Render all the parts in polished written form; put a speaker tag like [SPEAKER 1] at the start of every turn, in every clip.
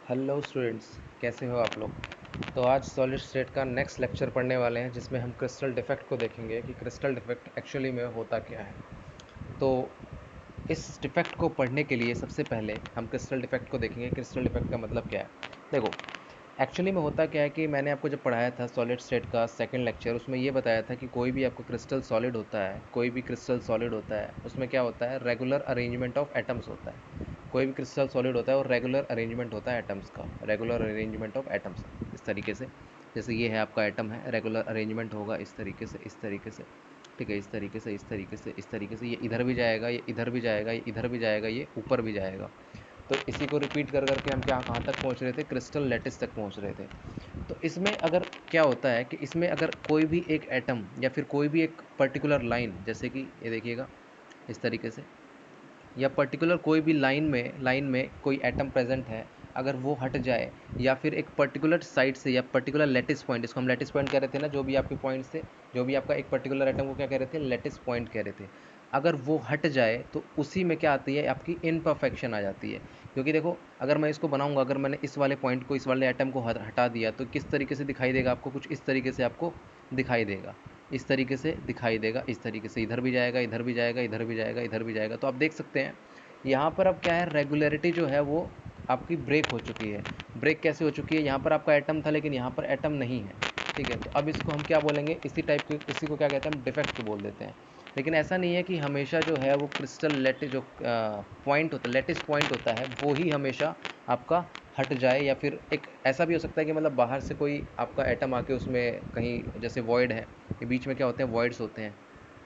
[SPEAKER 1] Hello students, कैसे हो आप लोग। तो आज सॉलिड स्टेट का नेक्स्ट लेक्चर पढ़ने वाले हैं जिसमें हम क्रिस्टल डिफेक्ट को देखेंगे कि क्रिस्टल डिफेक्ट एक्चुअली में होता क्या है। तो इस डिफेक्ट को पढ़ने के लिए सबसे पहले हम क्रिस्टल डिफेक्ट को देखेंगे। क्रिस्टल डिफेक्ट का मतलब क्या है। देखो, एक्चुअली में होता क्या है कि मैंने आपको जब पढ़ाया था सॉलिड स्टेट का सेकंड लेक्चर, उसमें ये बताया था कि कोई भी आपको क्रिस्टल सॉलिड होता है, कोई भी क्रिस्टल सॉलिड होता है, उसमें क्या होता है, रेगुलर अरेंजमेंट ऑफ एटम्स होता है। कोई भी क्रिस्टल सॉलिड होता है और रेगुलर अरेंजमेंट होता है एटम्स का, रेगुलर अरेंजमेंट ऑफ एटम्स इस तरीके से। जैसे ये है आपका एटम है, रेगुलर अरेंजमेंट होगा इस तरीके से, इस तरीके से, ठीक है, इस तरीके से, इस तरीके से, इस तरीके से। ये इधर भी जाएगा, ये इधर भी जाएगा, ये इधर भी जाएगा, ये ऊपर भी जाएगा। तो इसी को रिपीट कर करके हम क्या कहाँ तक पहुँच रहे थे, क्रिस्टल लैटिस तक पहुँच रहे थे। तो इसमें अगर क्या होता है कि इसमें अगर कोई भी एक एटम या फिर कोई भी एक पर्टिकुलर लाइन, जैसे कि ये देखिएगा इस तरीके से, या पर्टिकुलर कोई भी लाइन में कोई एटम प्रेजेंट है, अगर वो हट जाए या फिर एक पर्टिकुलर साइड से या पर्टिकुलर लेटिस पॉइंट, इसको हम लेटिस पॉइंट कह रहे थे ना, जो भी आपके पॉइंट्स थे, जो भी आपका एक पर्टिकुलर एटम को क्या कह रहे थे, लेटिस पॉइंट कह रहे थे। अगर वो हट जाए तो उसी में क्या आती है, आपकी इनपरफेक्शन आ जाती है। क्योंकि देखो, अगर मैं इसको बनाऊंगा, अगर मैंने इस वाले पॉइंट को, इस वाले एटम को हटा दिया, तो किस तरीके से दिखाई देगा आपको, कुछ इस तरीके से आपको दिखाई देगा, इस तरीके से दिखाई देगा, इस तरीके से, इधर भी जाएगा, इधर भी जाएगा, इधर भी जाएगा, इधर भी जाएगा। तो आप देख सकते हैं यहाँ पर अब क्या है, रेगुलरिटी जो है वो आपकी ब्रेक हो चुकी है। ब्रेक कैसे हो चुकी है, यहाँ पर आपका एटम था लेकिन यहाँ पर एटम नहीं है, ठीक है। तो अब इसको हम क्या बोलेंगे, इसी टाइप के, इसी को क्या कहते हैं, हम डिफेक्ट बोल देते हैं। लेकिन ऐसा नहीं है कि हमेशा जो है वो क्रिस्टल लेटिस जो पॉइंट होता है, लेटिस पॉइंट होता है, वो ही हमेशा आपका हट जाए। या फिर एक ऐसा भी हो सकता है कि मतलब बाहर से कोई आपका एटम आके उसमें कहीं, जैसे वॉइड है, ये बीच में क्या होते हैं, वॉइड्स होते हैं,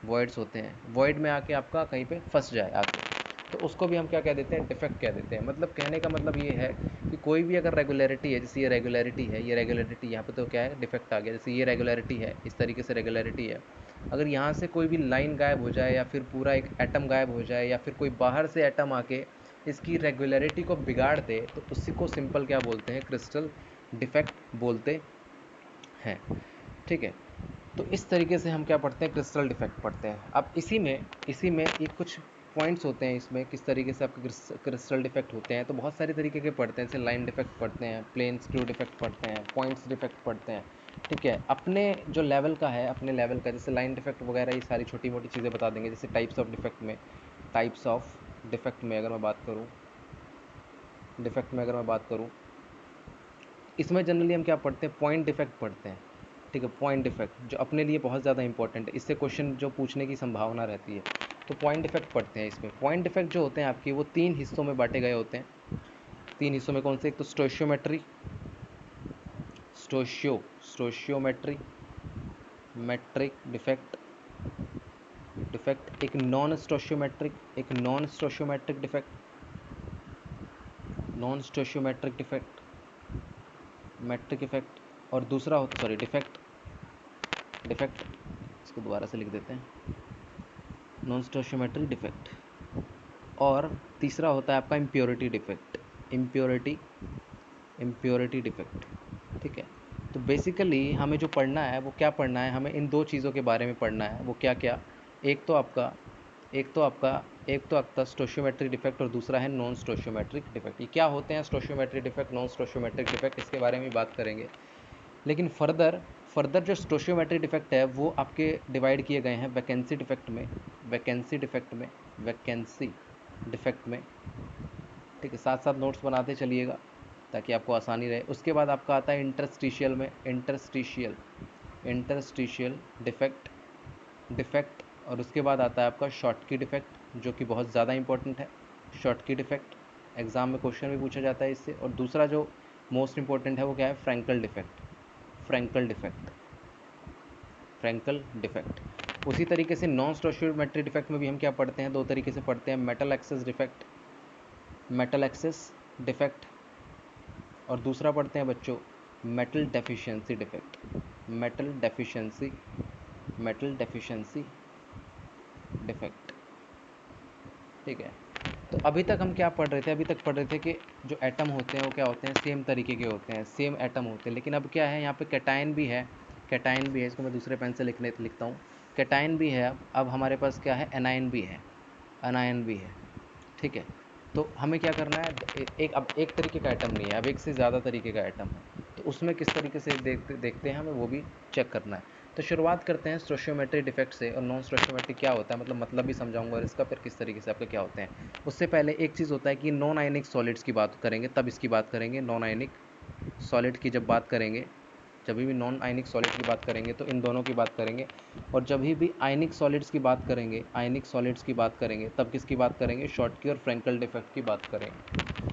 [SPEAKER 1] वॉइड्स होते हैं, वॉइड में आके आपका कहीं पे फंस जाए आके, तो उसको भी हम क्या कह देते हैं, डिफेक्ट कह देते हैं। मतलब कहने का मतलब ये है कि कोई भी अगर रेगुलरिटी है, जैसे ये रेगुलरिटी है, ये रेगुलरिटी यहाँ पे तो क्या है, डिफेक्ट आ गया। जैसे ये रेगुलरिटी है, इस तरीके से रेगुलरिटी है, अगर यहाँ से कोई भी लाइन गायब हो जाए या फिर पूरा एक एटम गायब हो जाए या फिर कोई बाहर से एटम आके इसकी रेगुलरिटी को बिगाड़ दे, तो उसी को सिंपल क्या बोलते हैं, क्रिस्टल डिफेक्ट बोलते हैं, ठीक है। तो इस तरीके से हम क्या पढ़ते हैं, क्रिस्टल डिफेक्ट पढ़ते हैं। अब इसी में एक कुछ पॉइंट्स होते हैं, इसमें किस तरीके से आपके क्रिस्टल डिफेक्ट होते हैं। तो बहुत सारी तरीके के पढ़ते हैं, जैसे लाइन डिफेक्ट पढ़ते हैं, प्लेन स्क्रू डिफेक्ट पढ़ते हैं, पॉइंट्स डिफेक्ट पढ़ते हैं, ठीक है। अपने जो लेवल का है, अपने लेवल का, जैसे लाइन डिफेक्ट वगैरह, ये सारी छोटी मोटी चीज़ें बता देंगे। जैसे टाइप्स ऑफ डिफेक्ट में, टाइप्स ऑफ डिफेक्ट में अगर मैं बात करूँ, डिफेक्ट में अगर मैं बात करूँ, इसमें जनरली हम क्या पढ़ते हैं, पॉइंट डिफेक्ट पढ़ते हैं, ठीक है। पॉइंट डिफेक्ट जो अपने लिए बहुत ज़्यादा इंपॉर्टेंट है, इससे क्वेश्चन जो पूछने की संभावना रहती है, तो पॉइंट डिफेक्ट पढ़ते हैं। इसमें पॉइंट डिफेक्ट जो होते हैं आपके, वो 3 हिस्सों में बांटे गए होते हैं। 3 हिस्सों में कौन से, एक तो stoichiometry, stoichiometry metric defect, defect, एक नॉन स्टोशियोमेट्रिक, एक non stoichiometric defect, non stoichiometric defect, metric effect, और दूसरा होता, सॉरी, डिफेक्ट, डिफेक्ट, इसको दोबारा से लिख देते हैं, नॉन स्टोशियोमेट्रिक डिफेक्ट। और तीसरा होता है आपका impurity defect, impurity, impurity defect, ठीक है। तो बेसिकली हमें जो पढ़ना है वो क्या पढ़ना है, हमें इन 2 चीज़ों के बारे में पढ़ना है। वो क्या क्या, एक तो आपका एक तो आपका एक तो आपका स्टोशियोमेट्रिक डिफेक्ट और दूसरा है नॉन स्टोशियोमेट्रिक डिफेक्ट। ये क्या होते हैं, stoichiometric defect, non stoichiometric defect, इसके बारे में बात करेंगे। लेकिन फर्दर जो स्टोशियोमेट्रिक डिफेक्ट है वो आपके डिवाइड किए गए हैं वैकेंसी डिफेक्ट में, वैकेंसी डिफेक्ट में, वैकेंसी डिफेक्ट में, ठीक है। साथ साथ नोट्स बनाते चलिएगा ताकि आपको आसानी रहे। उसके बाद आपका आता है इंटरस्टिशियल में, इंटरस्टिशियल, इंटरस्टिशियल डिफेक्ट, डिफेक्ट। और उसके बाद आता है आपका शॉर्ट की डिफेक्ट, जो कि बहुत ज़्यादा इंपॉर्टेंट है। शॉर्ट की डिफेक्ट एग्ज़ाम में क्वेश्चन भी पूछा जाता है इससे। और दूसरा जो मोस्ट इंपॉर्टेंट है वो क्या है, Frenkel defect, Frenkel defect, Frenkel defect. उसी तरीके से नॉन स्टोशियोमेट्रिक डिफेक्ट में भी हम क्या पढ़ते हैं, 2 तरीके से पढ़ते हैं, metal access defect, metal access defect, और दूसरा पढ़ते हैं बच्चों metal deficiency defect, metal deficiency, metal deficiency defect, ठीक है। तो अभी तक हम क्या पढ़ रहे थे, अभी तक पढ़ रहे थे कि जो एटम होते हैं वो क्या होते हैं, सेम तरीके के होते हैं, सेम एटम होते हैं। लेकिन अब क्या है, यहाँ पे कैटायन भी है, कैटायन भी है, इसको मैं दूसरे पेन से लिखता हूँ, कैटायन भी है। अब हमारे पास क्या है, एनायन भी है, अनायन भी है, ठीक है। तो हमें क्या करना है, एक अब एक तरीके का आइटम नहीं है, अब एक से ज़्यादा तरीके का आइटम है, तो उसमें किस तरीके से देखते हैं हमें वो भी चेक करना है। तो शुरुआत करते हैं स्टोशियोमेट्रिक डिफेक्ट से, और नॉन स्टोशियोमेट्रिक क्या होता है मतलब भी समझाऊंगा, और इसका फिर किस तरीके से आपके क्या होते हैं। उससे पहले एक चीज़ होता है कि नॉन आयनिक सॉलिड्स की बात करेंगे, तब इसकी बात करेंगे। नॉन आयनिक सॉलिड की जब बात करेंगे, जब भी नॉन आयनिक सॉलिड की बात करेंगे तो इन दोनों की बात करेंगे, और जब भी आयनिक सॉलिड्स की बात करेंगे, आयनिक सॉलिड्स की बात करेंगे, तब किसकी बात करेंगे, शॉर्टकी और फ्रैंकल डिफेक्ट की बात करेंगे।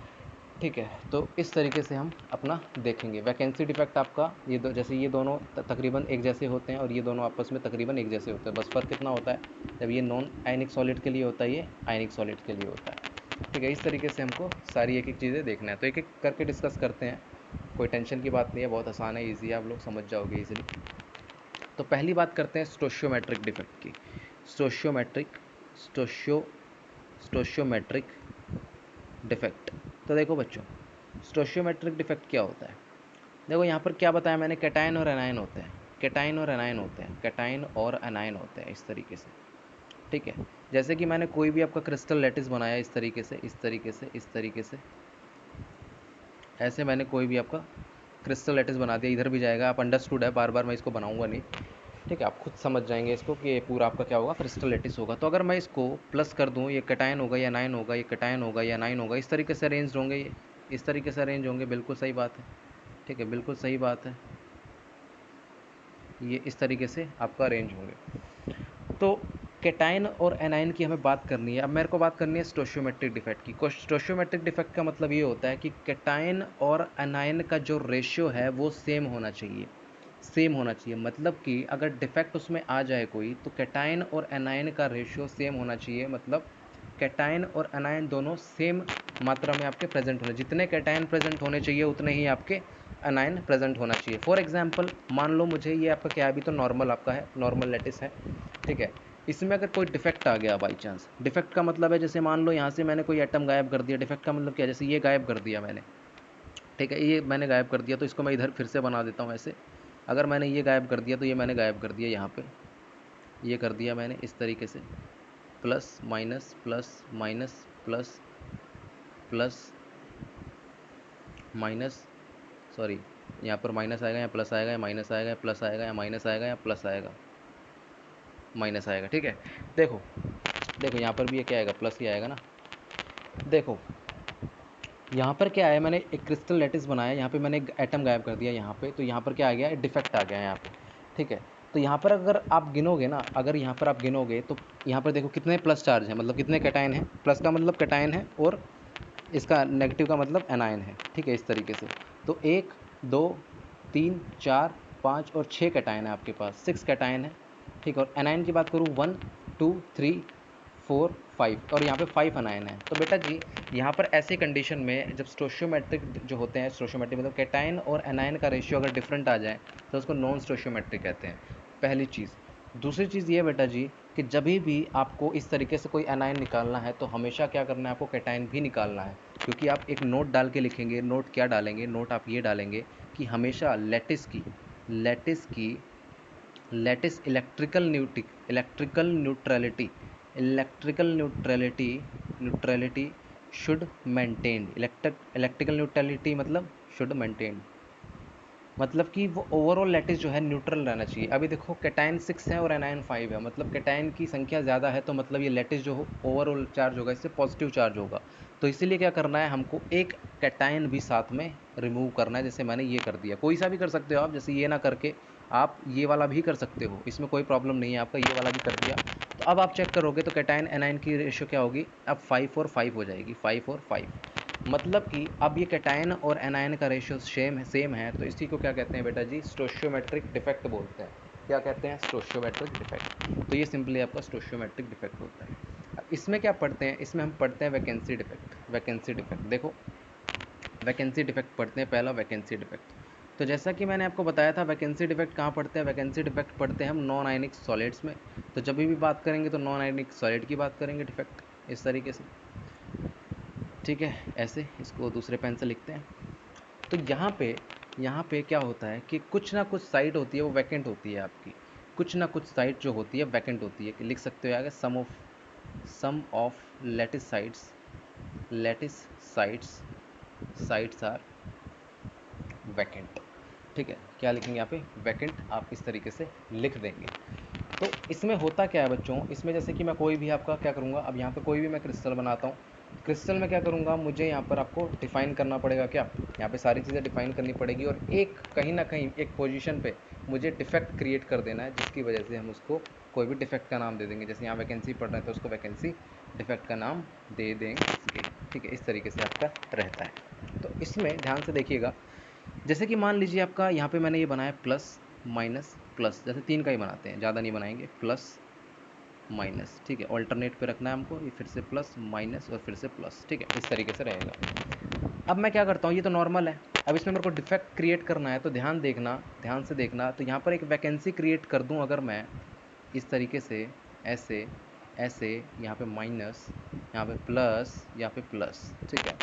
[SPEAKER 1] ठीक है, तो इस तरीके से हम अपना देखेंगे। वैकेंसी डिफेक्ट आपका ये जैसे ये दोनों तकरीबन एक जैसे होते हैं, और ये दोनों आपस में तकरीबन एक जैसे होते हैं, बस फ़र्क कितना होता है, जब ये नॉन आयनिक सॉलिड के लिए होता है, ये आयनिक सॉलिड के लिए होता है। ठीक है, इस तरीके से हमको सारी एक एक चीज़ें देखना है, तो एक एक करके डिस्कस करते हैं। कोई टेंशन की बात नहीं है, बहुत आसान है, ईजी है, आप लोग समझ जाओगे ईजिली। तो पहली बात करते हैं स्टोशियोमेट्रिक डिफेक्ट की। स्टोशियोमेट्रिक स्टोशियो स्टोशियोमेट्रिक डिफेक्ट। तो देखो बच्चों, स्टोशियोमेट्रिक डिफेक्ट क्या होता है। देखो यहाँ पर क्या बताया मैंने, कैटायन और एनायन होते हैं, कैटायन और एनायन होते हैं, कैटायन और एनायन होते हैं, इस तरीके से। ठीक है, जैसे कि मैंने कोई भी आपका क्रिस्टल लैटिस बनाया, इस तरीके से, इस तरीके से, इस तरीके से, ऐसे मैंने कोई भी आपका क्रिस्टल लैटिस बना दिया, इधर भी जाएगा, आप अंडरस्टूड है, बार बार मैं इसको बनाऊंगा नहीं। ठीक है, आप खुद समझ जाएंगे इसको कि ये पूरा आपका क्या होगा, क्रिस्टल लैटिस होगा। तो अगर मैं इसको प्लस कर दूं, ये कैटायन होगा या नाइन होगा, ये कैटायन होगा या नाइन होगा, इस तरीके से अरेंज होंगे, ये इस तरीके से अरेंज होंगे, बिल्कुल सही बात है। ठीक है, बिल्कुल सही बात है, ये इस तरीके से आपका अरेंज होंगे। तो कैटायन और एनायन की हमें बात करनी है। अब मेरे को बात करनी है स्टोशियोमेट्रिक डिफेक्ट की। स्टोशियोमेट्रिक डिफेक्ट का मतलब ये होता है कि कैटायन और एनायन का जो रेशियो है वो सेम होना चाहिए, सेम होना चाहिए। मतलब कि अगर डिफेक्ट उसमें आ जाए कोई, तो कैटायन और एनायन का रेशियो सेम होना चाहिए। मतलब कैटायन और एनायन दोनों सेम मात्रा में आपके प्रेजेंट होने, जितने कैटायन प्रेजेंट होने चाहिए उतने ही आपके एनायन प्रेजेंट होना चाहिए। फॉर एग्जांपल मान लो मुझे ये आपका क्या है, अभी तो नॉर्मल आपका है, नॉर्मल लैटिस है। ठीक है, इसमें अगर कोई डिफेक्ट आ गया बाई चांस, डिफेक्ट का मतलब है जैसे मान लो यहाँ से मैंने कोई एटम गायब कर दिया, डिफेक्ट का मतलब क्या है, जैसे ये गायब कर दिया मैंने। ठीक है, ये मैंने गायब कर दिया, तो इसको मैं इधर फिर से बना देता हूँ ऐसे। अगर मैंने ये गायब कर दिया, तो ये मैंने गायब कर दिया, यहाँ पे ये कर दिया मैंने इस तरीके से, plus minus plus minus plus plus minus, sorry, यहाँ पर माइनस आएगा, यहाँ प्लस आएगा, या माइनस आएगा, या प्लस आएगा, या माइनस आएगा, या प्लस आएगा, माइनस आएगा। ठीक है, देखो देखो यहाँ पर भी ये क्या आएगा, प्लस ही आएगा ना। देखो यहाँ पर क्या है, मैंने एक क्रिस्टल लैटिस बनाया, यहाँ पे मैंने एक एटम गायब कर दिया यहाँ पे, तो यहाँ पर क्या आ गया, डिफेक्ट आ गया यहाँ पे। ठीक है, तो यहाँ पर अगर आप गिनोगे ना, अगर यहाँ पर आप गिनोगे, तो यहाँ पर देखो कितने प्लस चार्ज हैं, मतलब कितने कैटायन हैं, प्लस का मतलब कैटायन है, और इसका नेगेटिव का मतलब एनायन है। ठीक है, इस तरीके से। तो एक, दो, तीन, चार, पाँच और छः कैटायन है आपके पास, 6 कैटायन है। ठीक है, और एनायन की बात करूँ, 1 2 3 4 5, और यहाँ पे 5 अनायन है। तो बेटा जी, यहाँ पर ऐसी कंडीशन में जब स्टोशियोमेट्रिक जो होते हैं, स्टोशियोमेट्रिक मतलब कैटायन और एनायन का रेशियो अगर डिफरेंट आ जाए, तो उसको नॉन स्टोशियोमेट्रिक कहते हैं, पहली चीज़। दूसरी चीज़ ये बेटा जी, कि जब भी आपको इस तरीके से कोई एनायन निकालना है, तो हमेशा क्या करना है, आपको कैटायन भी निकालना है। क्योंकि आप एक नोट डाल के लिखेंगे, नोट क्या डालेंगे, नोट आप ये डालेंगे कि हमेशा lattice electrical neutrality should maintain. Electrical neutrality मतलब शुड मेंटेन, मतलब कि वो ओवरऑल लैटिस जो है न्यूट्रल रहना चाहिए। अभी देखो कैटायन 6 है और एनायन 5 है, मतलब कैटायन की संख्या ज़्यादा है, तो मतलब ये लैटिस जो हो ओवरऑल चार्ज होगा, इससे पॉजिटिव चार्ज होगा। तो इसीलिए क्या करना है, हमको एक कैटायन भी साथ में रिमूव करना है। जैसे मैंने ये कर दिया, कोई सा भी कर सकते हो आप, जैसे ये ना करके आप ये वाला भी कर सकते हो, इसमें कोई प्रॉब्लम नहीं है, आपका ये वाला भी कर दिया। तो अब आप चेक करोगे तो कैटायन एनायन की रेशियो क्या होगी, अब 5 और 5 हो जाएगी, 5 और 5। मतलब कि अब ये कैटायन और एनायन का रेशियो सेम है, तो इसी को क्या कहते हैं बेटा जी, स्टोशियोमेट्रिक डिफेक्ट बोलते हैं। क्या कहते हैं, स्टोशियोमेट्रिक डिफेक्ट। तो ये सिंपली आपका स्टोशियोमेट्रिक डिफेक्ट होता है। अब इसमें क्या पढ़ते हैं, इसमें हम पढ़ते हैं वैकेंसी डिफेक्ट। वैकेंसी डिफेक्ट देखो, वैकेंसी डिफेक्ट पढ़ते हैं, पहला वैकेंसी डिफेक्ट। तो जैसा कि मैंने आपको बताया था, वैकेंसी डिफेक्ट कहाँ पढ़ते हैं, वैकेंसी डिफेक्ट पढ़ते हैं हम नॉन आयनिक सॉलिड्स में। तो जब भी बात करेंगे तो नॉन आयनिक सॉलिड की बात करेंगे, डिफेक्ट इस तरीके से। ठीक है, ऐसे इसको दूसरे पेन से लिखते हैं। तो यहाँ पे क्या होता है कि कुछ ना कुछ साइड होती है वो वैकेंट होती है आपकी, कुछ ना कुछ साइड जो होती है वैकेंट होती है, कि लिख सकते हो आगे, some of lattice sites, lattice sites are vacant. ठीक है, क्या लिखेंगे यहाँ पे, वैकेंट, आप इस तरीके से लिख देंगे। तो इसमें होता क्या है बच्चों, इसमें जैसे कि मैं कोई भी आपका क्या करूँगा, अब यहाँ पे कोई भी मैं क्रिस्टल बनाता हूँ, क्रिस्टल में क्या करूँगा, मुझे यहाँ पर आपको डिफ़ाइन करना पड़ेगा, क्या यहाँ पे सारी चीज़ें डिफ़ाइन करनी पड़ेगी, और एक कहीं ना कहीं एक पोजीशन पे मुझे डिफेक्ट क्रिएट कर देना है, जिसकी वजह से हम उसको कोई भी डिफेक्ट का नाम दे देंगे। जैसे यहाँ वैकेंसी पढ़ रहे हैं तो उसको वैकेंसी डिफेक्ट का नाम दे देंगे। ठीक है, इस तरीके से आपका रहता है। तो इसमें ध्यान से देखिएगा, जैसे कि मान लीजिए आपका यहाँ पे मैंने ये बनाया प्लस माइनस प्लस, जैसे 3 का ही बनाते हैं, ज़्यादा नहीं बनाएंगे, प्लस माइनस। ठीक है, ऑल्टरनेट पे रखना है हमको, ये फिर से प्लस माइनस और फिर से प्लस। ठीक है, इस तरीके से रहेगा। अब मैं क्या करता हूँ, ये तो नॉर्मल है, अब इसमें मेरे को डिफेक्ट क्रिएट करना है, तो ध्यान से देखना, तो यहाँ पर एक वैकेंसी क्रिएट कर दूँ अगर मैं इस तरीके से, ऐसे ऐसे, यहाँ पे माइनस, यहाँ पे प्लस, यहाँ पे प्लस। ठीक है,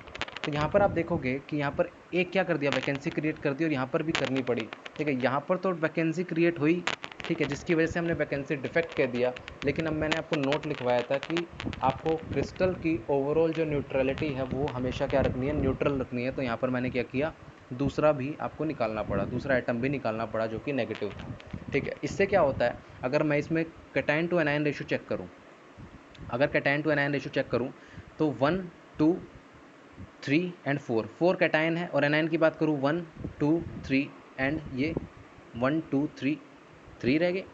[SPEAKER 1] तो यहाँ पर आप देखोगे कि यहाँ पर एक क्या कर दिया, वैकेंसी क्रिएट कर दी, और यहाँ पर भी करनी पड़ी। ठीक है, यहाँ पर तो वैकेंसी क्रिएट हुई, ठीक है, जिसकी वजह से हमने वैकेंसी डिफेक्ट कह दिया, लेकिन अब मैंने आपको नोट लिखवाया था कि आपको क्रिस्टल की ओवरऑल जो न्यूट्रलिटी है वो हमेशा क्या रखनी है, न्यूट्रल रखनी है। तो यहाँ पर मैंने क्या किया, दूसरा भी आपको निकालना पड़ा, दूसरा आइटम भी निकालना पड़ा जो कि नेगेटिव था। ठीक है, इससे क्या होता है, अगर मैं इसमें cation to anion ratio check करूँ, अगर cation to anion ratio check करूँ तो 1 2 3 एंड 4 कैटायन है, और एनायन की बात करूँ 1 2 3 एंड ये 1 2 3 3 रह गए,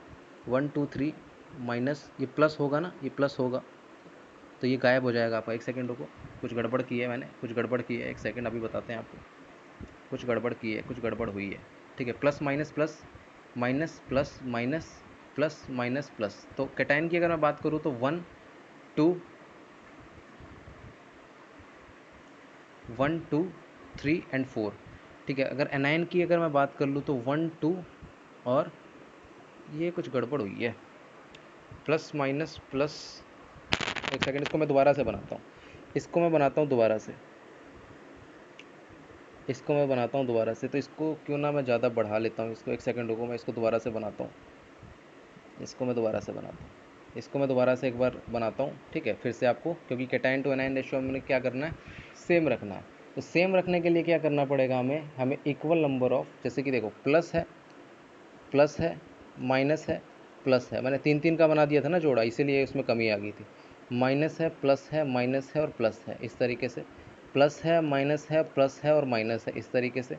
[SPEAKER 1] 1 2 3 माइनस ये प्लस होगा ना, ये प्लस होगा तो ये गायब हो जाएगा आपका। एक सेकंड रुको, कुछ गड़बड़ की है मैंने, कुछ गड़बड़ की है, एक सेकंड अभी बताते हैं आपको, कुछ गड़बड़ की है, कुछ गड़बड़ हुई है। ठीक है, plus minus plus minus plus minus plus minus plus. तो कैटायन की अगर मैं बात करूँ तो 1 2 1 2 3 एंड 4। ठीक है, अगर एनायन की अगर मैं बात कर लूँ तो 1 2 और ये कुछ गड़बड़ हुई है, प्लस माइनस प्लस। एक सेकंड, इसको मैं दोबारा से बनाता हूँ, इसको मैं बनाता हूँ दोबारा से, इसको मैं बनाता हूँ दोबारा से। तो इसको क्यों ना मैं ज़्यादा बढ़ा लेता हूँ इसको, एक सेकंड रुको, मैं इसको दोबारा से बनाता हूँ, इसको मैं दोबारा से बनाता हूँ, इसको मैं दोबारा से एक बार बनाता हूँ। ठीक है, फिर से आपको, क्योंकि कैटायन टू एनायन रेशियो में क्या करना है, सेम रखना है। तो सेम रखने के लिए क्या करना पड़ेगा हमें इक्वल नंबर ऑफ, जैसे कि देखो प्लस है माइनस है प्लस है, मैंने 3 3 का बना दिया था ना जोड़ा, इसीलिए इसमें कमी आ गई थी। माइनस है प्लस है माइनस है और प्लस है, इस तरीके से, प्लस है माइनस है प्लस है और माइनस है, इस तरीके से,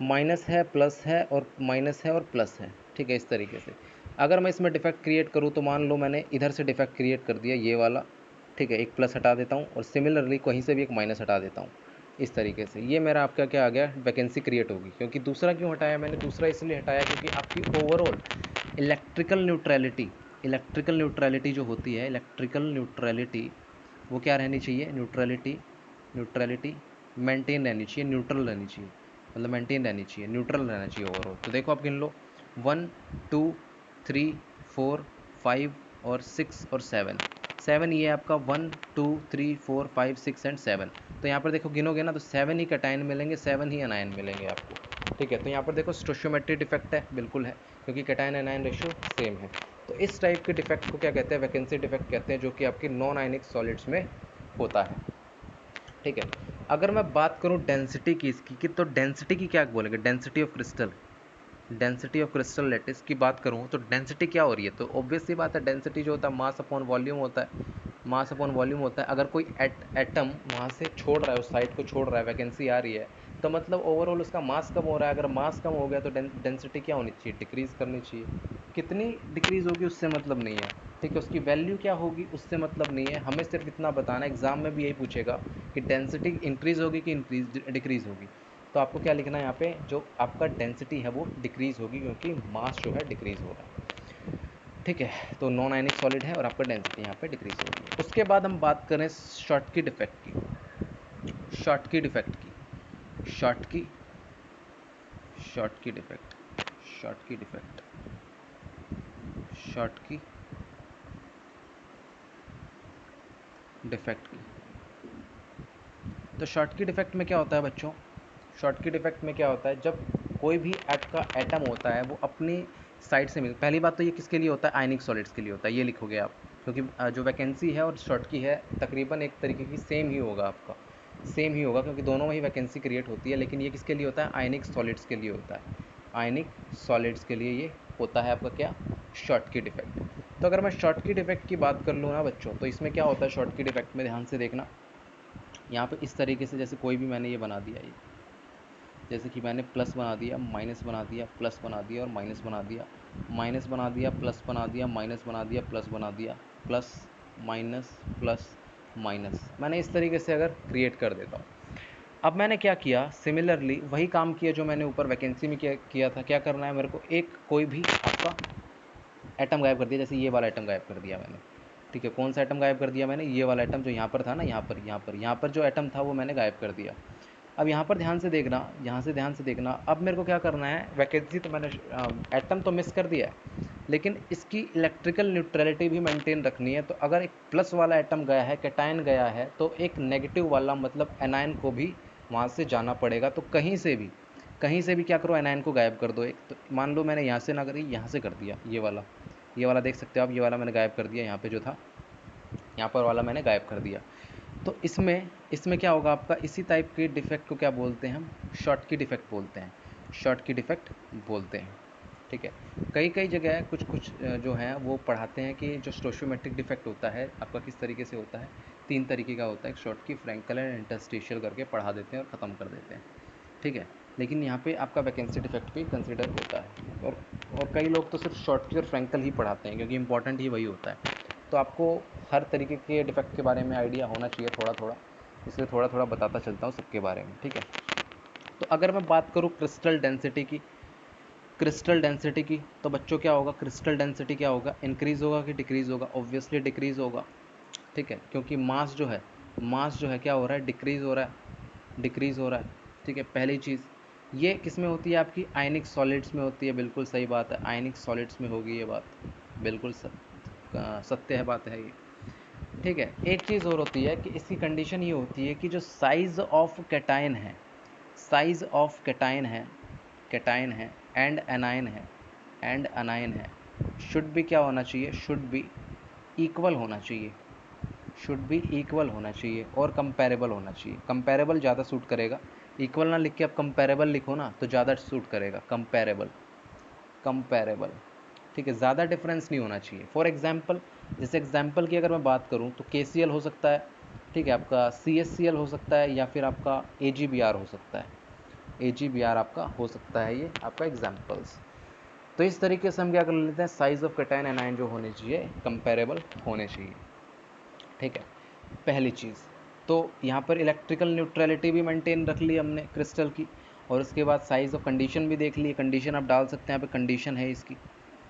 [SPEAKER 1] माइनस है प्लस है और माइनस है और प्लस है। ठीक है, इस तरीके से। अगर मैं इसमें डिफेक्ट क्रिएट करूँ तो मान लो मैंने इधर से डिफेक्ट क्रिएट कर दिया, ये वाला। ठीक है, एक प्लस हटा देता हूँ और सिमिलरली कहीं से भी एक माइनस हटा देता हूँ, इस तरीके से। ये मेरा आपका क्या आ गया, वैकेंसी क्रिएट होगी। क्योंकि दूसरा क्यों हटाया मैंने, दूसरा इसलिए हटाया क्योंकि आपकी ओवरऑल इलेक्ट्रिकल न्यूट्रलिटी जो होती है, इलेक्ट्रिकल न्यूट्रलिटी वो क्या रहनी चाहिए, न्यूट्रलिटी मेंटेन रहनी चाहिए, न्यूट्रल रहनी चाहिए, मतलब मेंटेन रहनी चाहिए, न्यूट्रल रहना चाहिए ओवरऑल। तो देखो आप गिन लो, 1 2 3 4 5 और 6 और 7, 7 ये आपका 1 2 3 4 5 6 एंड 7। तो यहाँ पर देखो गिनोगे ना तो 7 ही कैटायन मिलेंगे, 7 ही एनायन मिलेंगे आपको। ठीक है, तो यहाँ पर देखो स्टोशियोमेट्री डिफेक्ट है, बिल्कुल है, क्योंकि कैटायन एनायन रेशियो सेम है। तो इस टाइप के डिफेक्ट को क्या कहते हैं, वैकेंसी डिफेक्ट कहते हैं, जो कि आपके नॉन आयनिक सॉलिड्स में होता है। ठीक है, अगर मैं बात करूँ डेंसिटी की इसकी कि, तो डेंसिटी की क्या बोलेंगे, डेंसिटी ऑफ क्रिस्टल लैटिस की बात करूँ तो डेंसिटी क्या हो रही है, तो ऑब्वियस सी बात है, डेंसिटी जो होता है मास अपॉन वॉल्यूम होता है, मास अपॉन वॉल्यूम होता है। अगर कोई एटम वहाँ से छोड़ रहा है, उस साइड को छोड़ रहा है, वैकेंसी आ रही है, तो मतलब ओवरऑल उसका मास कम हो रहा है। अगर मास कम हो गया तो डेंसिटी क्या होनी चाहिए, डिक्रीज़ करनी चाहिए। कितनी डिक्रीज़ होगी उससे मतलब नहीं है, ठीक है, उसकी वैल्यू क्या होगी उससे मतलब नहीं है, हमें सिर्फ इतना बताना है। एग्जाम में भी यही पूछेगा कि डेंसिटी इंक्रीज़ होगी कि डिक्रीज़ होगी। तो आपको क्या लिखना है यहाँ पे, जो आपका डेंसिटी है वो डिक्रीज़ होगी, क्योंकि मास जो है डिक्रीज़ हो रहा है। ठीक है, तो नॉन आयनिक सॉलिड है और आपका डेंसिटी यहाँ पे डिक्रीज़ हो रही है। उसके बाद हम बात करें शॉर्टकी डिफेक्ट की, शॉर्टकी डिफेक्ट की, Schottky defect, Schottky defect, Schottky defect की। तो शॉर्टकी डिफेक्ट में क्या होता है बच्चों, शॉर्टकी डिफेक्ट में क्या होता है, जब कोई भी का एटम होता है वो अपनी साइड से मिल, पहली बात तो ये किसके लिए होता है, आयनिक सॉलिड्स के लिए होता है, ये लिखोगे आप। क्योंकि जो वैकेंसी है और शॉर्ट की है तकरीबन एक तरीके की सेम ही होगा आपका, सेम ही होगा, क्योंकि दोनों में ही वैकेंसी क्रिएट होती है। लेकिन ये किसके लिए होता है? आयनिक सॉलिड्स के लिए होता है। आयनिक सॉलिड्स के लिए ये होता है आपका क्या? शॉर्ट की डिफेक्ट। तो अगर मैं शॉर्ट की डिफेक्ट की बात कर लूँ ना बच्चों, तो इसमें क्या होता है शॉर्ट की डिफेक्ट में, ध्यान से देखना। यहाँ पे इस तरीके से, जैसे कोई भी मैंने ये बना दिया, ये जैसे कि मैंने प्लस बना दिया, माइनस बना दिया, प्लस बना दिया और माइनस बना दिया, माइनस बना दिया, प्लस बना दिया, माइनस बना दिया, प्लस बना दिया, प्लस प्लस माइनस, मैंने इस तरीके से अगर क्रिएट कर देता हूँ। अब मैंने क्या किया, सिमिलरली वही काम किया जो मैंने ऊपर वैकेंसी में किया था। क्या करना है मेरे को? एक कोई भी आपका एटम गायब कर दिया, जैसे ये वाला एटम गायब कर दिया मैंने। ठीक है, कौन सा एटम गायब कर दिया मैंने? ये वाला एटम जो यहाँ पर था ना, यहाँ पर जो एटम था वो मैंने गायब कर दिया। अब यहाँ पर ध्यान से देखना, यहाँ से ध्यान से देखना। अब मेरे को क्या करना है, वैकेंसी तो मैंने एटम तो मिस कर दिया है, लेकिन इसकी इलेक्ट्रिकल न्यूट्रलिटी भी मेंटेन रखनी है। तो अगर एक प्लस वाला एटम गया है, कैटायन गया है, तो एक नेगेटिव वाला मतलब एनायन को भी वहाँ से जाना पड़ेगा। तो कहीं से भी क्या करो, एनायन को गायब कर दो। एक तो मान लो मैंने यहाँ से ना करी, यहाँ से कर दिया, ये वाला देख सकते हो आप, ये वाला मैंने गायब कर दिया, यहाँ पे जो था यहाँ पर वाला मैंने गायब कर दिया। तो इसमें क्या होगा आपका, इसी टाइप के डिफेक्ट को क्या बोलते हैं हम? शॉर्ट की डिफेक्ट बोलते हैं, शॉर्ट की डिफेक्ट बोलते हैं। ठीक है, कई जगह कुछ जो हैं वो पढ़ाते हैं कि जो स्टोशियोमेट्रिक डिफेक्ट होता है आपका किस तरीके से होता है। 3 तरीके का होता है, एक शॉर्ट की, फ्रैंकल एंड इंटरस्टिशियल करके पढ़ा देते हैं और ख़त्म कर देते हैं। ठीक है, लेकिन यहाँ पे आपका वैकेंसी डिफेक्ट भी कंसिडर होता है। और कई लोग तो सिर्फ शॉर्ट की और फ्रैंकल ही पढ़ाते हैं, क्योंकि इंपॉर्टेंट ही वही होता है। तो आपको हर तरीके के डिफेक्ट के बारे में आइडिया होना चाहिए थोड़ा थोड़ा, इसलिए थोड़ा थोड़ा बताता चलता हूँ सबके बारे में। ठीक है, तो अगर मैं बात करूँ क्रिस्टल डेंसिटी की, तो बच्चों क्या होगा, क्रिस्टल डेंसिटी क्या होगा? इंक्रीज़ होगा कि डिक्रीज़ होगा? ऑब्वियसली डिक्रीज़ होगा। ठीक है, क्योंकि मास जो है क्या हो रहा है? डिक्रीज़ हो रहा है। ठीक है, पहली चीज़ ये किस में होती है आपकी? आयनिक सॉलिड्स में होती है। बिल्कुल सही बात है, आयनिक सॉलिड्स में होगी ये बात, बिल्कुल सत्य है, बात है ये। ठीक है, एक चीज़ और होती है कि इसकी कंडीशन ये होती है कि जो साइज़ ऑफ कैटायन है, कैटायन है एंड अनायन है, शुड भी क्या होना चाहिए? शुड बी इक्वल होना चाहिए और कंपेरेबल होना चाहिए। कंपेरेबल ज़्यादा सूट करेगा, इक्वल ना लिख के आप कंपेरेबल लिखो ना तो ज़्यादा सूट करेगा। कंपेरेबल, ठीक है, ज़्यादा डिफरेंस नहीं होना चाहिए। फॉर एग्जांपल, जैसे एग्जांपल की अगर मैं बात करूँ तो KCl हो सकता है, ठीक है, आपका CHCl हो सकता है, या फिर आपका AgBr हो सकता है। AgBr आपका हो सकता है, ये आपका एग्जांपल्स। तो इस तरीके से हम क्या कर लेते हैं, साइज ऑफ कैटायन एनायन जो होने चाहिए कंपेरेबल होने चाहिए। ठीक है, पहली चीज़। तो यहाँ पर इलेक्ट्रिकल न्यूट्रलिटी भी मेंटेन रख ली हमने क्रिस्टल की, और उसके बाद साइज़ ऑफ कंडीशन भी देख ली। कंडीशन आप डाल सकते हैं, यहाँ पे कंडीशन है, इसकी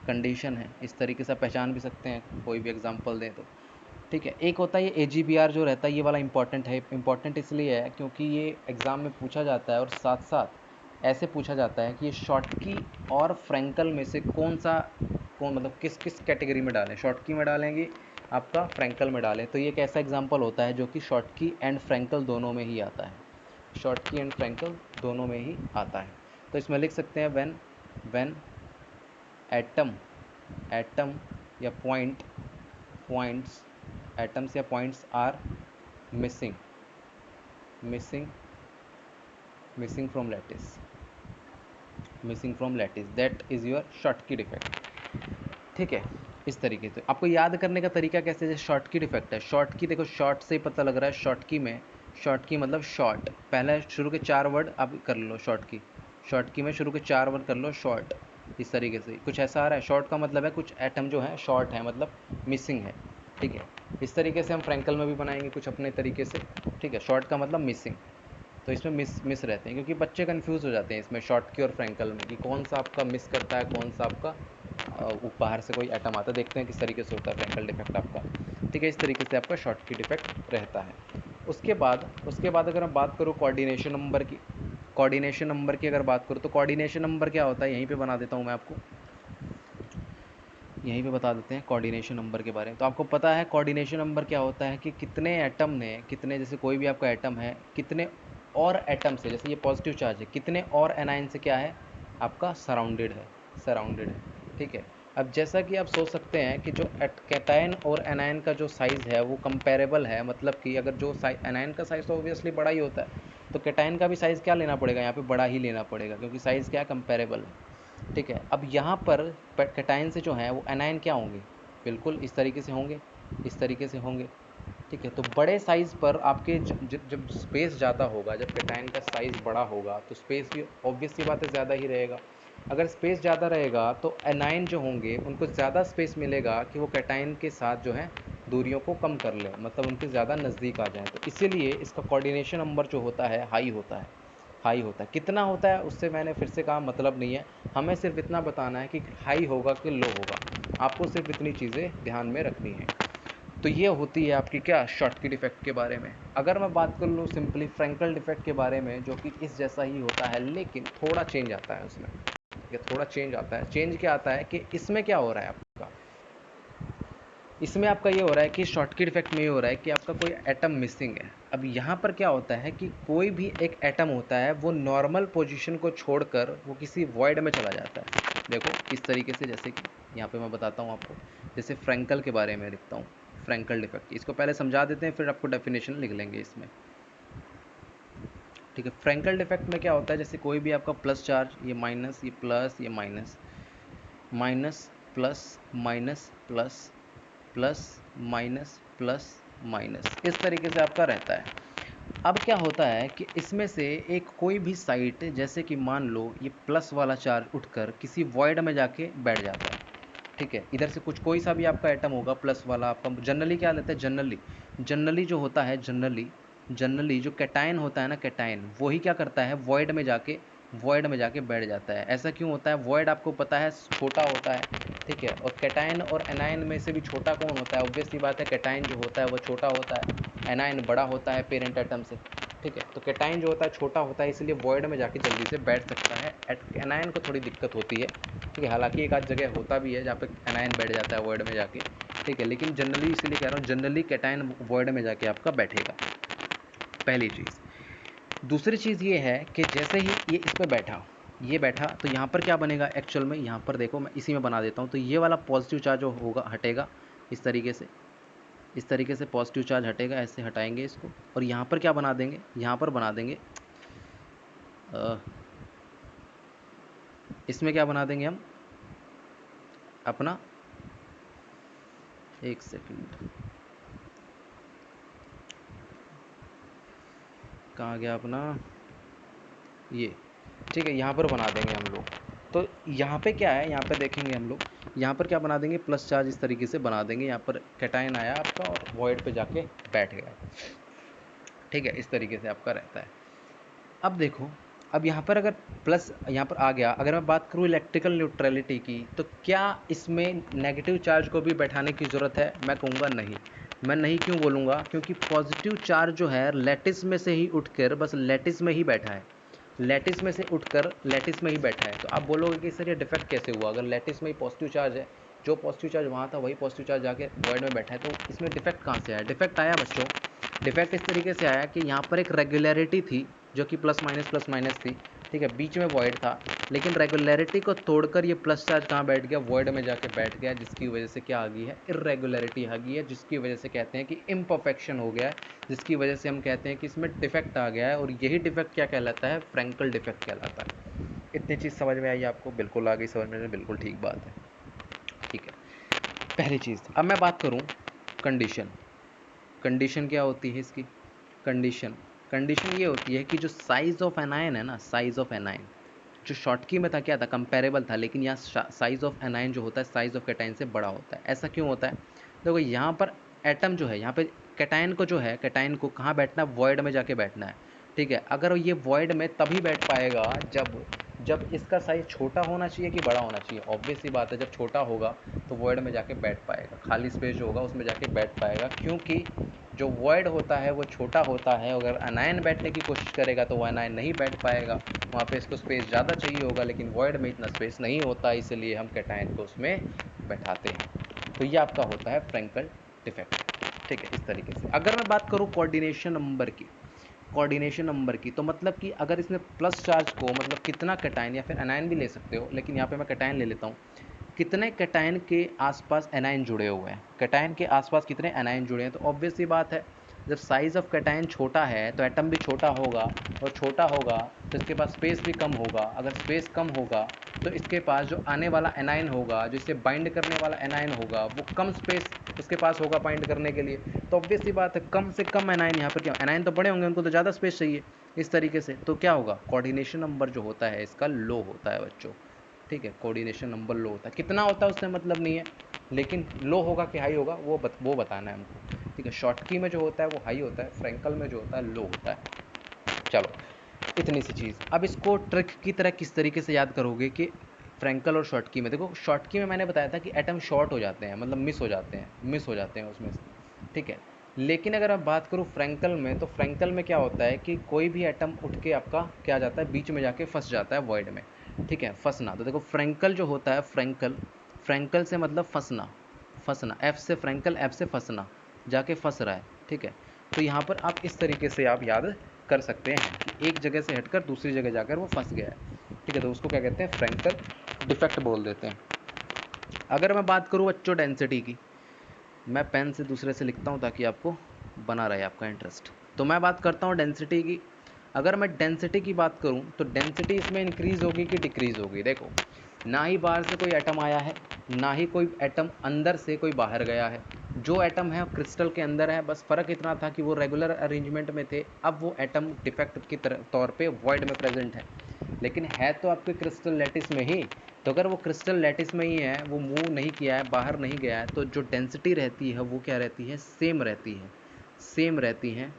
[SPEAKER 1] कंडीशन है, इस तरीके से आप पहचान भी सकते हैं कोई भी एग्जांपल दें तो। ठीक है, एक होता है ये AgBr जो रहता है, ये वाला इंपॉर्टेंट है। इंपॉर्टेंट इसलिए है क्योंकि ये एग्ज़ाम में पूछा जाता है, और साथ साथ ऐसे पूछा जाता है कि ये शॉर्टकी और फ्रैंकल में से कौन मतलब किस किस कैटेगरी में डालें, शॉर्टकी में डालेंगे आपका फ्रैंकल में डालें। तो ये एक ऐसा एग्जाम्पल होता है जो कि शॉर्टकी एंड फ्रैंकल दोनों में ही आता है, शॉर्टकी एंड फ्रैंकल दोनों में ही आता है। तो इसमें लिख सकते हैं व्हेन एटम या पॉइंट्स एटम्स या points are missing from lattice that is your Schottky defect. ठीक है, इस तरीके से आपको याद करने का तरीका कैसे, जैसे शॉर्टकी डिफेक्ट है, शॉर्टकी देखो, शॉर्ट से ही पता लग रहा है। शॉर्टकी मतलब शॉर्ट, पहले शुरू के 4 वर्ड आप कर लो, शॉर्टकी में शुरू के 4 वर्ड कर लो शॉर्ट। इस तरीके से कुछ ऐसा आ रहा है, शॉर्ट का मतलब है कुछ एटम जो है शॉर्ट है, मतलब मिसिंग है। ठीक है, इस तरीके से हम फ्रैंकल में भी बनाएंगे कुछ अपने तरीके से। ठीक है, शॉर्ट का मतलब मिसिंग, तो इसमें मिस रहते हैं, क्योंकि बच्चे कंफ्यूज हो जाते हैं इसमें शॉर्ट की और फ्रैंकल में, कि कौन सा आपका मिस करता है, कौन सा आपका बाहर से कोई एटम आता है। देखते हैं किस तरीके से होता है फ्रैंकल डिफेक्ट आपका। ठीक है, इस तरीके से आपका शॉर्ट की डिफेक्ट रहता है। उसके बाद अगर मैं बात करूँ कोऑर्डिनेशन नंबर की अगर बात करूँ, तो कोऑर्डिनेशन नंबर क्या होता है, यहीं पे बना देता हूँ मैं आपको, यहीं पे बता देते हैं कोऑर्डिनेशन नंबर के बारे में। तो आपको पता है कोऑर्डिनेशन नंबर क्या होता है, कि कितने एटम ने, कितने, जैसे कोई भी आपका एटम है, कितने और एटम से, जैसे ये पॉजिटिव चार्ज है, कितने और एनायन से क्या है आपका सराउंडेड है। ठीक है, अब जैसा कि आप सोच सकते हैं कि जो कैटायन और एनायन का जो साइज़ है वो कंपेरेबल है, मतलब कि अगर जो एनायन का साइज़ तो ऑब्वियसली बड़ा ही होता है, तो कैटायन का भी साइज़ क्या लेना पड़ेगा, यहाँ पे बड़ा ही लेना पड़ेगा, क्योंकि साइज़ क्या कंपेरेबल है। ठीक है, अब यहाँ पर कैटायन से जो है वो एनायन क्या होंगे, बिल्कुल इस तरीके से होंगे, इस तरीके से होंगे। ठीक है, तो बड़े साइज़ पर आपके जब स्पेस ज़्यादा होगा, जब कैटायन का साइज़ बड़ा होगा तो स्पेस भी ऑब्वियस सी बात है ज़्यादा ही रहेगा। अगर स्पेस ज़्यादा रहेगा तो एनायन जो होंगे उनको ज़्यादा स्पेस मिलेगा कि वो कैटायन के साथ जो है दूरियों को कम कर लें, मतलब उनके ज़्यादा नज़दीक आ जाएं। तो इसीलिए इसका कोऑर्डिनेशन नंबर जो होता है हाई होता है, हाई होता है। कितना होता है उससे मैंने फिर से कहा मतलब नहीं है, हमें सिर्फ इतना बताना है कि हाई होगा कि लो होगा, आपको सिर्फ इतनी चीज़ें ध्यान में रखनी है। तो ये होती है आपकी क्या शॉर्टकट इफेक्ट के बारे में। अगर मैं बात कर लूँ सिंपली फ्रैंकल डिफेक्ट के बारे में, जो कि इस जैसा ही होता है लेकिन थोड़ा चेंज आता है उसमें। ये थोड़ा चेंज आता है। चेंज क्या आता है कि इसमें क्या हो रहा है आपका, इसमें आपका ये हो रहा है कि शॉर्टकट इफेक्ट में ये हो रहा है कि आपका कोई एटम मिसिंग है। अब यहाँ पर क्या होता है कि कोई भी एक एटम होता है वो नॉर्मल पोजीशन को छोड़कर वो किसी वॉइड में चला जाता है। देखो इस तरीके से, जैसे कि यहाँ पे मैं बताता हूँ आपको, जैसे फ्रैंकल के बारे में लिखता हूँ, फ्रैंकल डिफेक्ट। इसको पहले समझा देते हैं फिर आपको डेफिनेशन लिख लेंगे इसमें। ठीक है, फ्रैंकल डिफेक्ट में क्या होता है, जैसे कोई भी आपका प्लस चार्ज, ये माइनस, ये प्लस, ये minus, minus plus minus plus plus minus plus minus, इस तरीके से आपका रहता है। अब क्या होता है कि इसमें से एक कोई भी साइट, जैसे कि मान लो ये प्लस वाला चार्ज उठकर किसी वॉइड में जाके बैठ जाता है। ठीक है, इधर से कुछ कोई सा भी आपका एटम होगा प्लस वाला, आपका जनरली क्या लेते हैं, जनरली जनरली जो होता है, जनरली जो कैटायन होता है ना, कैटायन वही क्या करता है, वॉइड में जाके बैठ जाता है। ऐसा क्यों होता है, वॉइड आपको पता है छोटा होता है। ठीक है, और कैटायन और एनायन में से भी छोटा कौन होता है, ऑब्वियस सी बात है कैटायन जो होता है वो छोटा होता है, एनायन बड़ा होता है पेरेंट एटम से। ठीक है, तो कैटायन जो होता है छोटा होता है, इसलिए वॉइड में जाके जल्दी से बैठ सकता है। एनायन को थोड़ी दिक्कत होती है। ठीक है, हालांकि एक आध जगह होता भी है जहाँ पे एनायन बैठ जाता है वॉइड में जाके। ठीक है, लेकिन जनरली इसीलिए कह रहा हूँ, जनरली कैटायन वॉइड में जाके आपका बैठेगा, पहली चीज़। दूसरी चीज़ ये है कि जैसे ही ये इस पर बैठा, ये बैठा, तो यहाँ पर क्या बनेगा एक्चुअल में, यहाँ पर देखो मैं इसी में बना देता हूँ, तो ये वाला पॉजिटिव चार्ज जो होगा हटेगा इस तरीके से, इस तरीके से पॉजिटिव चार्ज हटेगा, ऐसे हटाएंगे इसको, और यहाँ पर क्या बना देंगे, यहाँ पर बना देंगे इसमें क्या बना देंगे हम अपना, एक सेकंड, कहाँ गया अपना ये। ठीक है, यहाँ पर बना देंगे हम लोग। तो यहाँ पे क्या है, यहाँ पे देखेंगे हम लोग, यहाँ पर क्या बना देंगे, प्लस चार्ज इस तरीके से बना देंगे। यहाँ पर कैटायन आया आपका और वॉइड पे जाके बैठ गया। ठीक है, इस तरीके से आपका रहता है। अब देखो, अब यहाँ पर अगर प्लस यहाँ पर आ गया, अगर मैं बात करूँ इलेक्ट्रिकल न्यूट्रलिटी की, तो क्या इसमें नेगेटिव चार्ज को भी बैठाने की ज़रूरत है, मैं कहूँगा नहीं। मैं नहीं क्यों बोलूँगा, क्योंकि पॉजिटिव चार्ज जो है लैटिस में से ही उठकर बस लैटिस में ही बैठा है, लैटिस में से उठकर लैटिस में ही बैठा है। तो आप बोलोगे कि सर ये डिफेक्ट कैसे हुआ, अगर लैटिस में ही पॉजिटिव चार्ज है, जो पॉजिटिव चार्ज वहाँ था वही पॉजिटिव चार्ज जाके वॉइड में बैठा है, तो इसमें डिफेक्ट कहाँ से आया। डिफेक्ट आया बच्चों, डिफेक्ट इस तरीके से आया कि यहाँ पर एक रेगुलरिटी थी जो कि प्लस माइनस थी। ठीक है, बीच में वॉइड था, लेकिन रेगुलरिटी को तोड़कर ये प्लस चार्ज कहाँ बैठ गया, वॉइड में जाके बैठ गया, जिसकी वजह से क्या आ गई है, इरेगुलरिटी आ गई है, जिसकी वजह से कहते हैं कि इम्परफेक्शन हो गया है, जिसकी वजह से हम कहते हैं कि इसमें डिफेक्ट आ गया है। और यही डिफेक्ट क्या कहलाता है, फ्रैंकल डिफेक्ट कहलाता है। इतनी चीज़ समझ में आई आपको, बिल्कुल आ गई समझ में, बिल्कुल ठीक बात है। ठीक है, पहली चीज़। अब मैं बात करूँ कंडीशन, कंडीशन क्या होती है इसकी, कंडीशन, कंडीशन ये होती है कि जो साइज़ ऑफ एनायन है ना, साइज़ ऑफ एनायन जो शॉर्टकी में था क्या था, कंपेरेबल था, लेकिन यहाँ साइज़ ऑफ एनायन जो होता है साइज़ ऑफ कैटायन से बड़ा होता है। ऐसा क्यों होता है, देखो यहाँ पर एटम जो है, यहाँ पे कैटायन को जो है, कैटायन को कहाँ बैठना है, वॉइड में जाके बैठना है। ठीक है, अगर ये वॉइड में तभी बैठ पाएगा जब जब इसका साइज़ छोटा होना चाहिए कि बड़ा होना चाहिए, ऑब्वियस सी बात है, जब छोटा होगा तो वॉइड में जाके बैठ पाएगा, खाली स्पेस जो होगा उसमें जाके बैठ पाएगा, क्योंकि जो वॉइड होता है वो छोटा होता है। अगर अनायन बैठने की कोशिश करेगा तो वो अनायन नहीं बैठ पाएगा, वहाँ पे इसको स्पेस ज़्यादा चाहिए होगा, लेकिन वॉइड में इतना स्पेस नहीं होता, इसलिए हम कैटायन को उसमें बैठाते हैं। तो ये आपका होता है फ्रैंकल डिफेक्ट। ठीक है, इस तरीके से। अगर मैं बात करूँ कोऑर्डिनेशन नंबर की, कोऑर्डिनेशन नंबर की, तो मतलब कि अगर इसने प्लस चार्ज को, मतलब कितना कैटायन या फिर अनायन भी ले सकते हो, लेकिन यहाँ पे मैं कैटायन ले लेता हूँ, कितने कैटायन के आसपास एनायन जुड़े हुए हैं, कैटायन के आसपास कितने एनायन जुड़े हैं। तो ऑब्वियस सी बात है, जब साइज़ ऑफ कैटायन छोटा है तो एटम भी छोटा होगा, और छोटा होगा तो इसके पास स्पेस भी कम होगा। अगर स्पेस कम होगा तो इसके पास जो आने वाला एनायन होगा, जिसे बाइंड करने वाला एनायन होगा, वो कम स्पेस इसके पास होगा बाइंड करने के लिए। तो ऑब्वियस सी बात है, कम से कम एनायन यहाँ पर क्या, एनायन तो बड़े होंगे, उनको तो ज़्यादा स्पेस चाहिए। इस तरीके से तो क्या होगा, कोऑर्डिनेशन नंबर जो होता है इसका लो होता है बच्चों। ठीक है, कोऑर्डिनेशन नंबर लो होता है, कितना होता है उससे मतलब नहीं है, लेकिन लो होगा कि हाई होगा वो बताना है हमको। ठीक है, शॉर्टकी में जो होता है वो हाई होता है, फ्रैंकल में जो होता है लो होता है। चलो, इतनी सी चीज़। अब इसको ट्रिक की तरह किस तरीके से याद करोगे कि फ्रैंकल और शॉर्टकी में, देखो शॉर्टकी में मैंने बताया था कि एटम शॉर्ट हो जाते हैं, मतलब मिस हो जाते हैं उसमें से। ठीक है, लेकिन अगर आप बात करूँ फ्रैंकल में, तो फ्रैंकल में क्या होता है कि कोई भी एटम उठ के आपका क्या जाता है, बीच में जाके फंस जाता है वॉइड में। ठीक है, फंसना। तो देखो फ्रैंकल जो होता है, फ्रैंकल से मतलब फंसना, एफ से फ्रैंकल, एफ से फंसना, जाके फंस रहा है। ठीक है, तो यहाँ पर आप इस तरीके से आप याद कर सकते हैं कि एक जगह से हटकर दूसरी जगह जाकर वो फंस गया है। ठीक है, तो उसको क्या कहते हैं, फ्रैंकल डिफेक्ट बोल देते हैं। अगर मैं बात करूँ बच्चों डेंसिटी की, मैं पेन से दूसरे से लिखता हूँ ताकि आपको बना रहे आपका इंटरेस्ट। तो मैं बात करता हूँ डेंसिटी की। अगर मैं डेंसिटी की बात करूँ तो डेंसिटी इसमें इंक्रीज़ होगी कि डिक्रीज़ होगी। देखो, ना ही बाहर से कोई एटम आया है, ना ही कोई एटम अंदर से कोई बाहर गया है। जो एटम है क्रिस्टल के अंदर है, बस फ़र्क इतना था कि वो रेगुलर अरेंजमेंट में थे, अब वो एटम डिफेक्ट की तौर पे वॉइड में प्रेजेंट है, लेकिन है तो आपके क्रिस्टल लैटिस में ही। तो अगर वो क्रिस्टल लैटिस में ही है, वो मूव नहीं किया है, बाहर नहीं गया है, तो जो डेंसिटी रहती है वो क्या रहती है, सेम रहती है,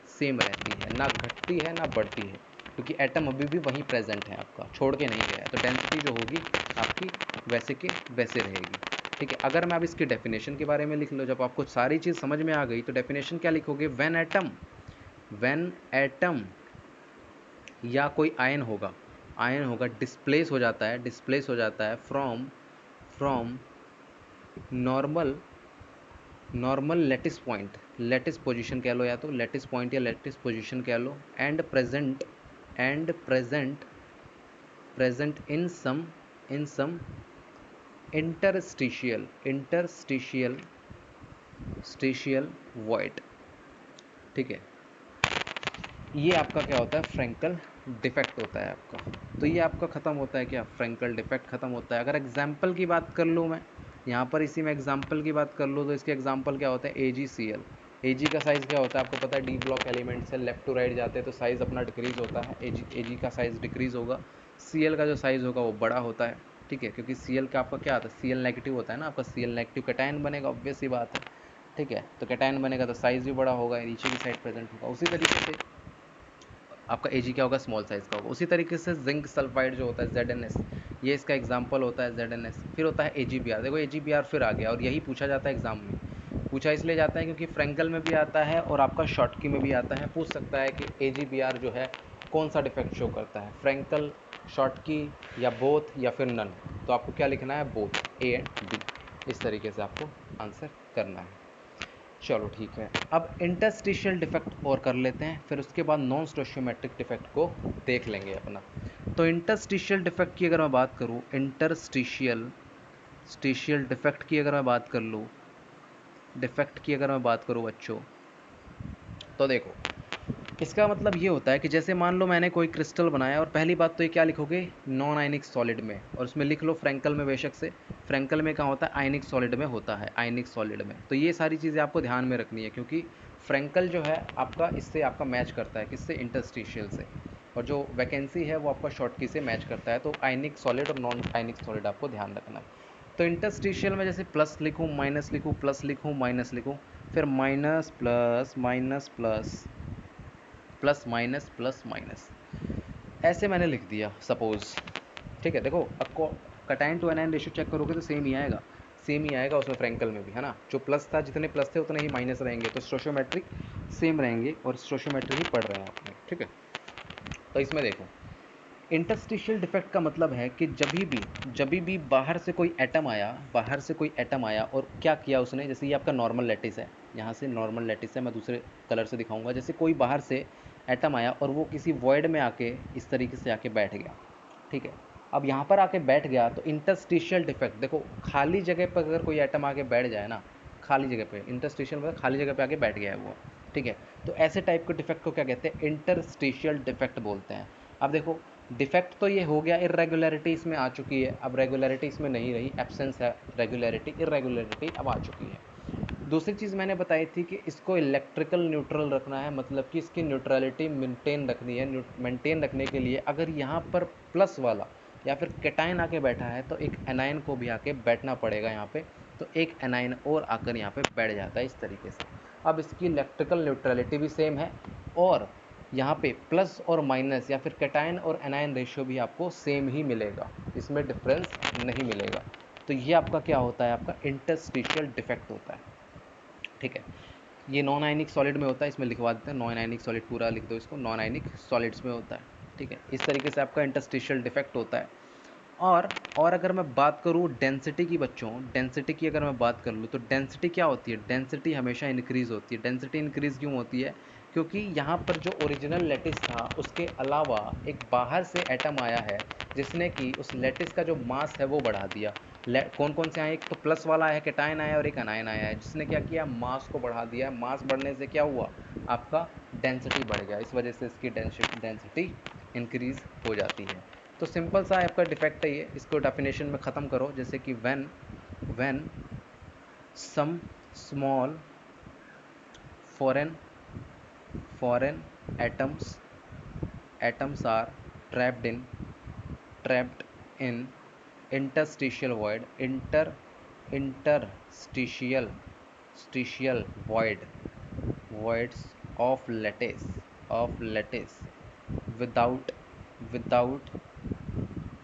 [SPEAKER 1] ना घटती है ना बढ़ती है, क्योंकि एटम अभी भी वहीं प्रेजेंट है, आपका छोड़ के नहीं गया है। तो डेंसिटी जो होगी आपकी वैसे के वैसे रहेगी। ठीक है, अगर मैं अब इसकी डेफिनेशन के बारे में लिख लो, जब आपको सारी चीज़ समझ में आ गई तो डेफिनेशन क्या लिखोगे, व्हेन एटम या कोई आयन होगा डिस्प्लेस हो जाता है फ्रॉम नॉर्मल लेटिस पोजीशन कह लो, या तो लेटिस पॉइंट या लेटिस पोजीशन कह लो, and present in some interstitial void. ठीक है, ये आपका क्या होता है, फ्रैंकल डिफेक्ट होता है आपका। तो ये आपका ख़त्म होता है क्या, फ्रैंकल डिफेक्ट ख़त्म होता है। अगर एग्जाम्पल की बात कर लूँ मैं यहाँ पर, इसी में एग्जाम्पल की बात कर लूँ, तो इसके एग्जाम्पल क्या होता है, AgCl। Ag का साइज़ क्या होता है आपको पता है, डी ब्लॉक एलिमेंट से लेफ्ट टू राइट जाते हैं तो साइज़ अपना डिक्रीज़ होता है, Ag का साइज़ डिक्रीज़ होगा, Cl का जो साइज़ होगा वो बड़ा होता है। ठीक है, क्योंकि Cl का आपका क्या आता है, Cl नेगेटिव होता है ना, आपका Cl नेगेटिव कैटायन बनेगा, ऑब्वियस सी बात है। ठीक है, तो कैटायन बनेगा तो साइज़ भी बड़ा होगा, नीचे की साइड प्रेजेंट होगा। उसी तरीके से आपका Ag क्या होगा, स्मॉल साइज़ का होगा। उसी तरीके से जिंक सल्फाइड जो होता है ZnS, ये इसका एग्जाम्पल होता है ZnS। फिर होता है AgBr। देखो AgBr फिर आ गया, और यही पूछा जाता है एग्जाम में, पूछा इसलिए जाता है क्योंकि फ्रैंकल में भी आता है और आपका शॉर्टकी में भी आता है। पूछ सकता है कि AgBr जो है कौन सा डिफेक्ट शो करता है, फ्रैंकल, शॉर्टकी या बोथ या फिर नन। तो आपको क्या लिखना है, बोथ, A एंड B। इस तरीके से आपको आंसर करना है। चलो ठीक है, अब इंटरस्टिशियल डिफेक्ट और कर लेते हैं, फिर उसके बाद नॉन स्टोशियोमेट्रिक डिफेक्ट को देख लेंगे अपना। तो इंटरस्टिशियल डिफेक्ट की अगर मैं बात करूँ, स्टिशियल डिफेक्ट की अगर मैं बात कर लूँ, बच्चों, तो देखो इसका मतलब ये होता है कि जैसे मान लो मैंने कोई क्रिस्टल बनाया, और पहली बात तो ये क्या लिखोगे, नॉन आयनिक सॉलिड में, और उसमें लिख लो फ्रैंकल में, बेशक से फ्रैंकल में कहाँ होता है, आयनिक सॉलिड में होता है, आयनिक सॉलिड में। तो ये सारी चीज़ें आपको ध्यान में रखनी है, क्योंकि फ्रैंकल जो है आपका इससे आपका मैच करता है, किससे, इंटरस्टिशियल से, और जो वैकेंसी है वो आपका शॉर्टकी से मैच करता है। तो आयनिक सॉलिड और नॉन आयनिक सॉलिड आपको ध्यान रखना है। तो इंटरस्टिशियल में जैसे प्लस लिखूँ, माइनस लिखूँ, प्लस लिखूँ, माइनस लिखूँ, फिर minus plus minus plus plus minus plus minus, ऐसे मैंने लिख दिया सपोज़। ठीक है, देखो आपको cation to anion ratio check करोगे तो सेम ही आएगा उसमें, फ्रैंकल में भी है ना, जो प्लस था, जितने प्लस थे उतने ही माइनस रहेंगे, तो स्टोशियोमेट्रिक सेम रहेंगे, और स्टोशियोमेट्रिक ही पढ़ रहे हैं आपने। ठीक है, तो इसमें देखो इंटरस्टिशियल डिफेक्ट का मतलब है कि जब भी बाहर से कोई एटम आया और क्या किया उसने, जैसे ये आपका नॉर्मल लैटिस है, यहाँ से नॉर्मल लैटिस है, मैं दूसरे कलर से दिखाऊंगा। जैसे कोई बाहर से एटम आया और वो किसी वॉइड में आके इस तरीके से आके बैठ गया। ठीक है, अब यहाँ पर आके बैठ गया तो इंटरस्टिशियल डिफेक्ट, देखो खाली जगह पर अगर कोई एटम आके बैठ जाए ना, खाली जगह पे, इंटरस्टिशियल मतलब खाली जगह पे आके बैठ गया है वो, ठीक है, तो ऐसे टाइप के डिफेक्ट को क्या कहते हैं, इंटरस्टिशियल डिफेक्ट बोलते हैं। अब देखो डिफेक्ट तो ये हो गया, इरेगुलरिटी इसमें आ चुकी है, अब रेगुलरिटी इसमें नहीं रही, एब्सेंस है रेगुलरिटी, इरेगुलरिटी अब आ चुकी है। दूसरी चीज़ मैंने बताई थी कि इसको इलेक्ट्रिकल न्यूट्रल रखना है, मतलब कि इसकी न्यूट्रलिटी मेंटेन रखनी है। मेंटेन रखने के लिए अगर यहाँ पर प्लस वाला या फिर कैटायन आके बैठा है तो एक एनायन को भी आके बैठना पड़ेगा यहाँ पे, तो एक एनायन और आकर यहाँ पे बैठ जाता है इस तरीके से। अब इसकी इलेक्ट्रिकल न्यूट्रलिटी भी सेम है और यहाँ पे प्लस और माइनस या फिर कैटायन और एनायन रेशियो भी आपको सेम ही मिलेगा, इसमें डिफरेंस नहीं मिलेगा। तो ये आपका क्या होता है, आपका इंटरस्टिशियल डिफेक्ट होता है, ठीक है। ये नॉन आयनिक सॉलिड में होता है, इसमें लिखवा देते हैं नॉन आयनिक सॉलिड, पूरा लिख दो इसको, नॉन आयनिक सॉलिड्स में होता है, ठीक है। इस तरीके से आपका इंटरस्टिशियल डिफेक्ट होता है। और अगर मैं बात करूँ डेंसिटी की बच्चों, डेंसिटी की अगर मैं बात कर लूँ तो डेंसिटी क्या होती है, डेंसिटी हमेशा इंक्रीज़ होती है। डेंसिटी इंक्रीज़ क्यों होती है, क्योंकि यहाँ पर जो ओरिजिनल लैटिस था उसके अलावा एक बाहर से एटम आया है जिसने कि उस लैटिस का जो मास है वो बढ़ा दिया। कौन कौन से आए, एक तो प्लस वाला है कैटायन आया और एक अनायन आया है, जिसने क्या किया, मास को बढ़ा दिया। मास बढ़ने से क्या हुआ, आपका डेंसिटी बढ़ गया, इस वजह से इसकी डेंसिटी इंक्रीज़ हो जाती है। तो सिंपल सा आपका डिफेक्ट है ये, इसको डेफिनेशन में ख़त्म करो, जैसे कि when some small foreign atoms are trapped in interstitial void, interstitial stitial voids of lattice without without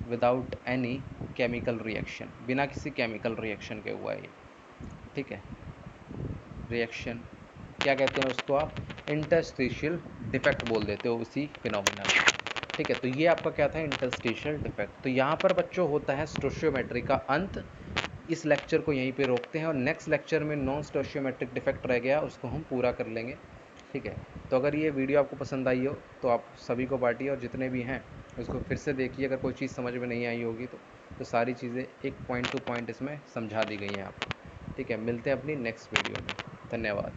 [SPEAKER 1] without any chemical reaction, बिना किसी केमिकल रिएक्शन के हुआ है ये, ठीक है। रिएक्शन क्या कहते हैं उसको, आप इंटरस्टिशियल डिफेक्ट बोल देते हो उसी फिनोमिना को, ठीक है। तो ये आपका क्या था, इंटरस्टिशियल डिफेक्ट। तो यहाँ पर बच्चों होता है स्टोशियोमेट्री का अंत। इस लेक्चर को यहीं पे रोकते हैं और नेक्स्ट लेक्चर में नॉन स्टोशियोमेट्रिक डिफेक्ट रह गया, उसको हम पूरा कर लेंगे, ठीक है। तो अगर ये वीडियो आपको पसंद आई हो तो आप सभी को बांटिए और जितने भी हैं उसको फिर से देखिए, अगर कोई चीज़ समझ में नहीं आई होगी तो सारी चीज़ें एक पॉइंट टू पॉइंट इसमें समझा दी गई हैं आपको, ठीक है। मिलते हैं अपनी नेक्स्ट वीडियो में, धन्यवाद।